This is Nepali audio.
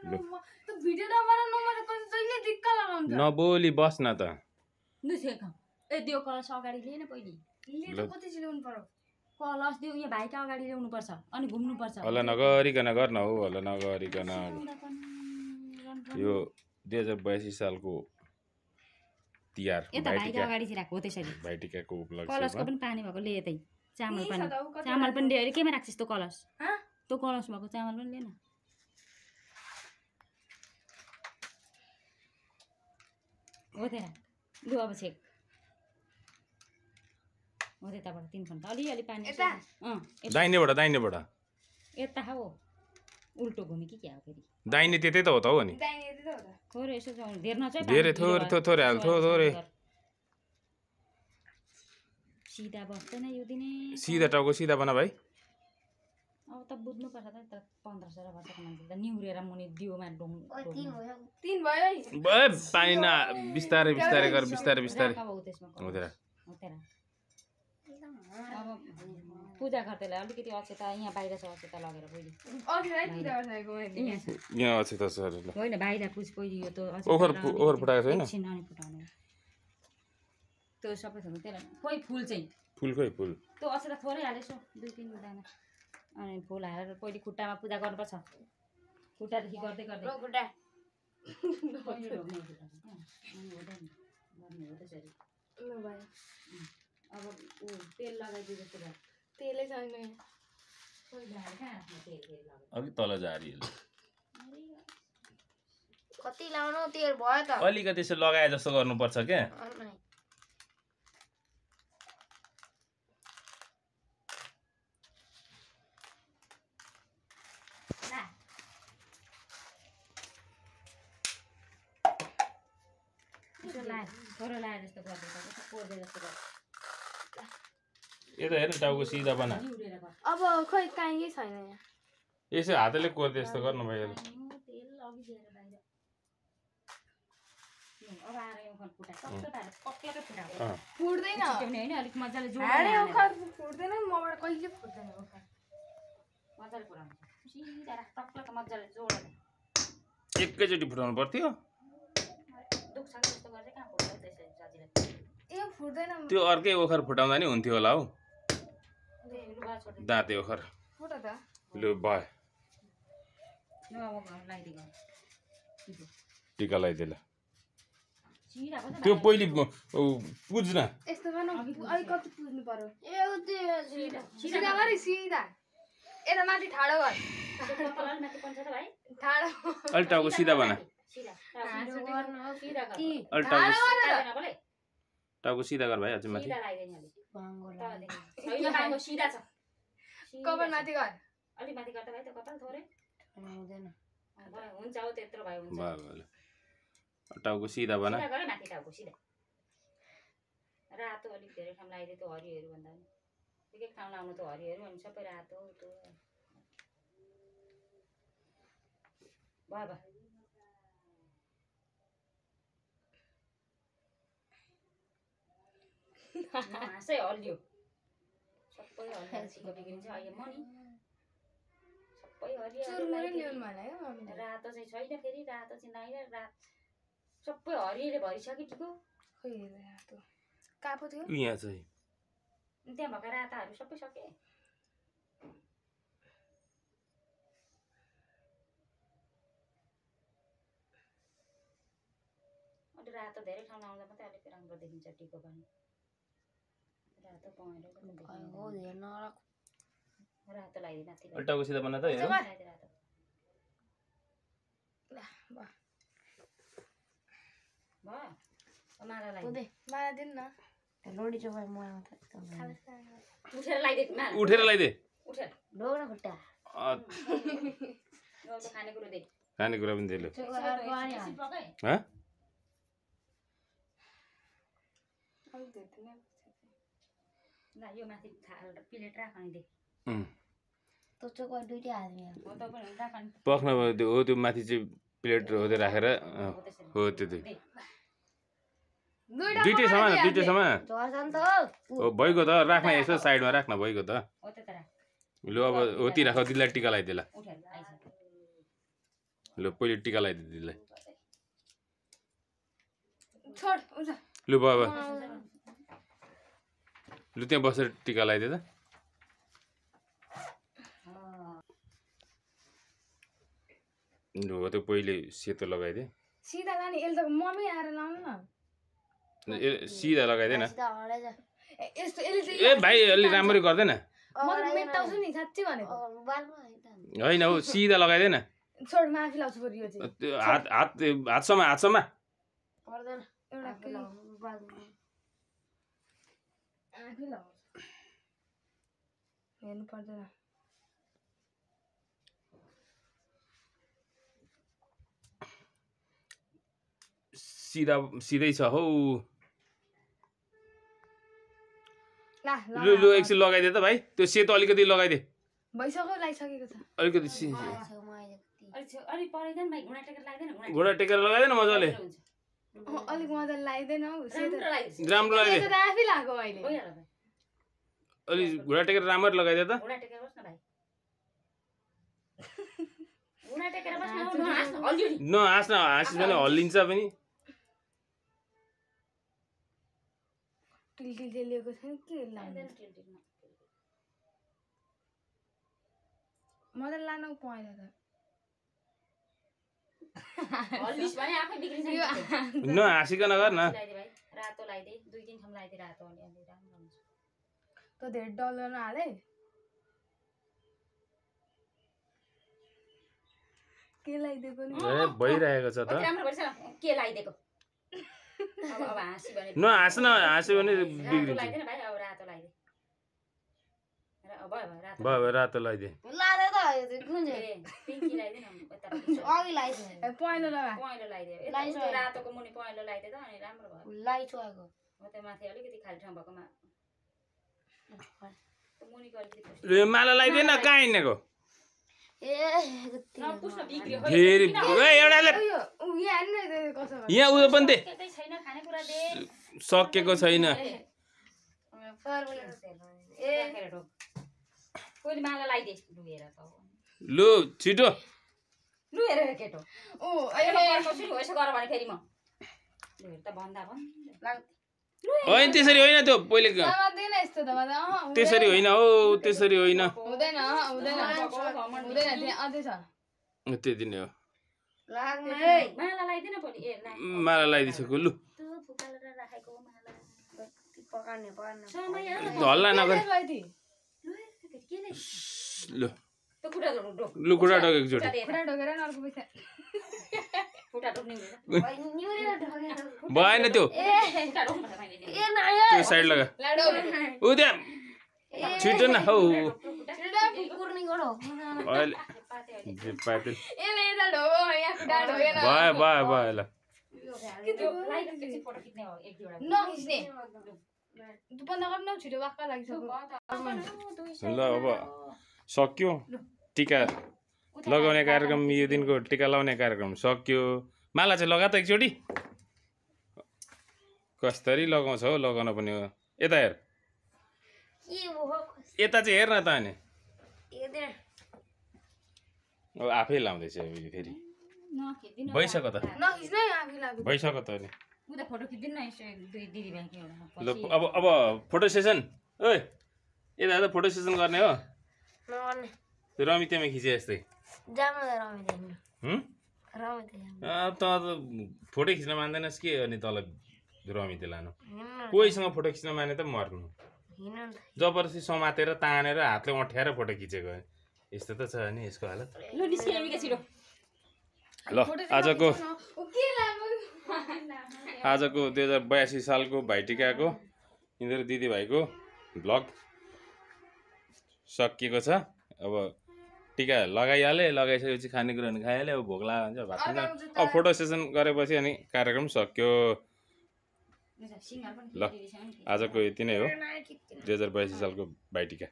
भिडियो नबना नबना कसैले दिक्क लगाउँछ नबोली बस न त दुसेको ए दियो कलश अगाडि लिएन पहिले ले कति ल्याउनु पर्यो कलश दियो यहाँ भाइका अगाडि ल्याउनु पर्छ अनि घुम्नु पर्छ हल्ला नगरिकन गर्न हौ हल्ला नगरिकन यो 2082 सालको तिहार यता भाइका अगाडि चाहिँ राख्यो त्यसरी भाइटिकाको उपलक्ष्यमा कलशको पनि पानी भएको लिए यतै चामल पनि लिएर केमा राख्छस् त्यो कलश त्यो कलश भएको चामल पनि लिएन हो त्यहाँ लु अब छेक हो त्यताबाट 3 फन्टा अलि पानी दाहिनेबाट यता हो उल्टो घुमी कि क्या हो फेरि दाहिने त्यतै त हो त हो नि थोरै यसो जाउँ धेर नचाहि धेरै थोरै हाल थोरै सिधा बस्दैन यो दिने सिधा टाउको सिधा बना भाइ अब त बुझ्नुपर्छ त 1500 वर्षको मान्छे त निहुरेर मुनि दियोमा डोङ 3 भयो है पानी न बिस्तारै गर बिस्तारै हुँदैन अब पूजा गर्दैलाई अलिकति अक्षता यहाँ बाहिर छ अक्षता लगेर पहिले यहाँ अक्षता छ होइन भाइलाई पुछ पहिले यो त ओखर फुटाएको छैन एकछिन अनि फुटाउने त्यो सबै थोक त्यसलाई खोइ फुल चाहिँ फुल त्यो अक्षता थोरै हालेछौ 2-3 दाना अनि फुल हालेर पहिले खुट्टामा पूजा गर्नुपर्छ खुट्टादेखि गर्दै खुट्टा अब तेल लगाइदियो जस्तो भयो तेलै छैन अघि तल जारी कति लाउनु तेल भयो त अलिकति यसो लगाए जस्तो गर्नुपर्छ क्या थोरै लाएर जस्तो गर्दै कोर्दै जस्तो गर्छ यता हेर टाउको सिधा बना अब खोइ काहीँ छैन यहाँ यसो हातले कोर्दै जस्तो गर्नु भयो तेल अघि दिएर बाहिर अब आएर यो फुटा सबै पारेर पक्केर फुटाएको फुट्दैन हैन अलिक मजाले हाडे ओखर फुट्दैन मबाट कहिले फुट्दैन ओखर मजाले फुटाउनु सिधा राख टक्क मजाले जोडेर एकैचोटि फुटाउनु पर्थ्यो दुख्छ जस्तो गर्दै कहाँ फुट्छ त्यसरी सजिलो ए फुट्दैन त्यो अर्कै ओखर फुटाउँदा नि हुन्थ्यो होला हौ दाँते ओखर फुट त लु भयो टिका लगाइदिएला त्यो पहिले पुज्न यस्तो गर्न अलि कति पुज्नु पर्यो ए सिधा गरी सिधा यता माथि ठाडो गर ठाडो अलि टाउको सिधा बना टाउको सिधा गर भाइ अझै माथि कपाल माथि गर अलि माथि गर्दा भाइ त्यो कपाल थोरै हुन्छ हो त्यत्रो भयो हुन्छ टाउको सिधा बना गरे माथि टाउको सिधा रातो अलिक धेरै ठाउँ लगाइदियो त्यो हरियोहरू भन्दा पनि एक ठाउँ लाउनु त हरियोहरू अनि सबै रातो त्यो भयो हाँसै हल्लियो सबै हल्लिएको बिग्रिन्छ अहिले म नि सबै हरियो रातो चाहिँ छैन फेरि रातो चाहिँ लाइन सबै हरियोले भरिसक्यो टिको खोइ रातो कापो थियो यहाँ चाहिँ त्यहाँ भएका राताहरू सबै सके अलि रातो धेरै ठाउँ लाउँदा मात्रै अलिक राम्रो देखिन्छ टिको पनि रातो पहेँलो रातो लगाइदिनु टाउको सिधा बना त हेरौँ माला लगाइदिनु माला दिनु न लोडी चोपाइ म उठेर लगाइदे उठेर लगाइदे उठेर लोडा खुट्टा खानेकुरो दे खानेकुरा पनि दियो ल यो माथि प्लेट राख अनि दे तो चोक दुईटै हाल्ने हो त पनि राख अनि पक्न हो त्यो माथि चाहिँ प्लेट होदै राखेर हो त्यो दुईटै समान झर्छ नि त हो भइगयो त राख्न यसो साइडमा राख्न भइगयो त हो त राख लु अब होती राख दिदीलाई टिका लगाइदिएला उठेर आइछ लु पहिले टिका लगाइदिए दिदीलाई छोड हुन्छ लु बाबा लु त्यहाँ बसेर टिका लगाइदिए त लु त्यो पहिले सेतो लगाइदिए सिधा लाने यसले त मम्मी आएर लाउनु न सिधा लगाइदिए न यस्तो यसले चाहिँ ए भाइ अलि राम्ररी गर्दैन म त मेटाउँछु नि साँच्चै भनेको होइन हौ सिधा लगाइदिए न छोड माफी लाउँछु बरु यो चाहिँ त्यो हातसम्म पर्दैन एउटा आफै लाउनु आफै लाउँछु हेर्नु पर्दैन सिधै छ हौ ला लु लु एकछिन लगाइदिए त भाइ त्यो सेतो अलिकति लगाइदिए भइसक्यो लगाइसकेको छ अलिकति अलि परेदैन भाइ घुँडा टेकेर लाग्दैन घुँडा टेकेर लगाइदिएन मजाले अलिक मजाले लगाइदिएन हौ राम्रो लगाइदिए सेतो त आफै लगाएको अहिले अलि घुँडा टेकेर राम्ररी लगाइदिए त घुँडा टेकेर बस्न भाइ घुँडा टेकेर बस्न नहाँस्न हल्लियो नि नहाँस्न हाँसिस भने हल्लिन्छ पनि टिल लिएको छैन के लाग्दैन मजाले लानु पाएन त हल्लिस भने आफै बिग्रिन्छ नि नहाँसिकन गर न लगाइदे भाइ रातो लगाइदे 2-3 ठाउँ लगाइदे रातो अलि अलि राम्रो हुन्छ त धेरै डलर नहाले के लगाइदिएको नि ए भइरहेको छ त राम्रो भइछ के लगाइदिएको अब हाँसी भने नहाँस्न हाँस्यो भने रातो बिग्रिन्छ लगाइदे भाइ अब रातो लगाइदे भयो रातो भयो रातो लगाइदिए लाँदै त कुन चाहिँ ए पिङ्की लगाइदे न यता अघि लाइसक्यो पहेँलो लगा पहेँलो लगाइदे लगाइसक्यो। रातोको मुनि पहेँलो लगाइदे त अनि राम्रो भयो लाइसकेको म त माथि अलिकति खाली ठाउँ भएकोमा मुनिको अलिकति माला लगाइदिए न कहाँ हिँडेको ए पुष्ण बिग्रियो फेरि एउटाले यो यहाँ हेर्नु न कसो गर्छ। यहाँ उयो पनि दे केही छैन खानेकुरा दे सकेको छैन कोही माला लगाइदे लु हेर त लु छिटो लु हेर केटो ओ यसो गर भने फेरि म लु हेर त भन्दा भन् होइन त्यसरी होइन त्यो पहिले समात्दैन यस्तो त भन्दा त्यसरी होइन हौ त्यसरी होइन हुँदैन हुँदैन हुँदैन त्यहाँ अझै छ त्यति नै हो लाग्ने माला लगाइदिन भोलि ए माला लगाइदिइसक्यो लु त्यो फुकालेर राखेको माला पकाउने पर्ने समय हल्ला नगर गइथी के नै लु त्यो खुट्टा ढोक लु खुट्टा टोक एकचोटि खुट्टा ढोकेर नि अर्को पैसा खुट्टा ढोक्ने भएन त्यो खुट्टा ढोक्नु पर्छ मैले ए नायो त्यो साइड लगा लाडो ऊ त्यहाँ छिटो न हौ कुर्नी गरो अहिले पाइप यसले यता ढोको यहाँ खुट्टा ढोकेन भयो भयो भयो ल त्यो लाइट एकछिन फोटो खिच्ने हो एक दुईवटा नखिच्ने तँ बन्द गर्नु छिटो वाक्क लागिसक्यो ल अब सक्यो टिका लगाउने कार्यक्रम यो दिनको टिका लगाउने कार्यक्रम सक्यो माला चाहिँ लगा त एकचोटि कसरी लगाउँछ हौ लगाउन पनि हो यता हेर यता चाहिँ हेर न त अनि अब आफै लाउँदैछ फेरि नखिच्दिन भइसक्यो त नखिच्नु है आफै लाग्यो भइसक्यो त अनि उ त फोटो खिच्दिन न यसो दुई दिदी भाइको ल एउटा अब फोटो सेसन ओइ यता त फोटो सेसन गर्ने हो नगर्ने त्यो रमितेमा खिचे जस्तै जाम रमिदिनु रमिदिनु त फोटो खिच्न मान्दैनस् के अनि तल रमिते लानु कोहीसँग फोटो खिच्न माने त मर्नु हिँड्नु जबरजस्ती समातेर तानेर हातले अँठ्याएर फोटो खिचेको यस्तो त छ नि यसको हालत लु निस्किने मिके छिटो ल आजको ओ के लाग्यो आजको 2082 सालको भाइटिकाको यिनीहरू दिदीभाइको भ्लग सकिएको छ अब टिका लगाइहाले लगाइसकेपछि खानेकुराहरू खाइहाले अब भोक लाग्यो भने चाहिँ भात खान्छ अब फोटो सेसन गरेपछि अनि कार्यक्रम सक्यो ल आजको यति नै हो 2082 सालको भाइटिका